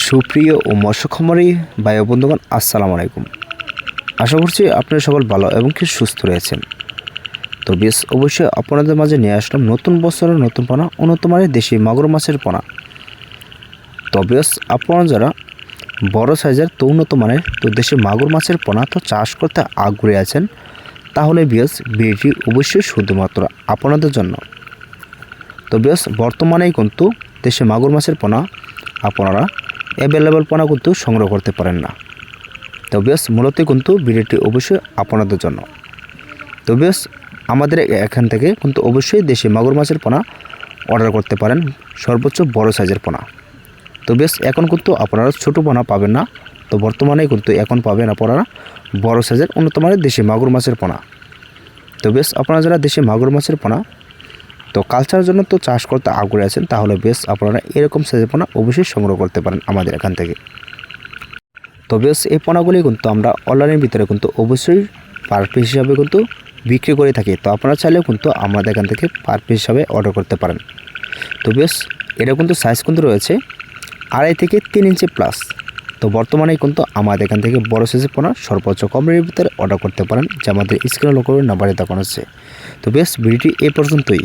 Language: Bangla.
সুপ্রিয় ও মৎস্য খামারি ভাই ও বন্ধুগণ, আসসালামু আলাইকুম। আশা করছি আপনারা সকল ভালো এবং কি সুস্থ রয়েছেন। তো বেশ অবশ্যই আপনাদের মাঝে নিয়ে আসলাম নতুন বছরের নতুন পোনা, উন্নত মানের দেশি মাগুর মাছের পোনা। তো বেশ আপনারা যারা বড় সাইজের তো উন্নত মানের তো দেশি মাগুর মাছের পোনা তো চাষ করতে আগ্রহী আছেন, তাহলে বেশ ভিডিওটি অবশ্যই শুধুমাত্র আপনাদের জন্য। তো বেশ বর্তমানেই কিন্তু দেশি মাগুর মাছের পোনা আপনারা অ্যাভেলেবল পোনা কিন্তু সংগ্রহ করতে পারেন না। তো বেশ মূলত কিন্তু ভিডিওটি অবশ্যই আপনাদের জন্য। তো বেশ আমাদের এখান থেকে কিন্তু অবশ্যই দেশি মাগুর মাছের পোনা অর্ডার করতে পারেন, সর্বোচ্চ বড় সাইজের পোনা। তো বেশ এখন কিন্তু আপনারা ছোটো পোনা পাবেন না, তো বর্তমানে কিন্তু এখন পাবেন আপনারা বড় সাইজের উন্নত মানের দেশি মাগুর মাছের পোনা। তো বেশ আপনারা যারা দেশি মাগুর মাছের পোনা তো কালচারের জন্য তো চাষ করতে আগ্রহী আছেন, তাহলে বেশ আপনারা এরকম সাইজের পোনা অবশ্যই সংগ্রহ করতে পারেন আমাদের এখান থেকে। তো বেশ এই পোনাগুলি কিন্তু আমরা অনলাইনের ভিতরে কিন্তু অবশ্যই পার পিস হিসাবে কিন্তু বিক্রি করে থাকি। তো আপনারা চাইলেও কিন্তু আমাদের এখান থেকে পার পিস হিসাবে অর্ডার করতে পারেন। তো বেশ এটা কিন্তু সাইজ কিন্তু রয়েছে 2.5 থেকে 3 ইঞ্চি প্লাস। তো বর্তমানে কিন্তু আমাদের এখান থেকে বড় সাইজের পোনা সর্বোচ্চ কম রেটের ভিতরে অর্ডার করতে পারেন, যে আমাদের স্ক্রিনে লক্ষ্য করে নাম্বারে দেখানো হচ্ছে। তো বেশ ভিডিওটি এই পর্যন্তই।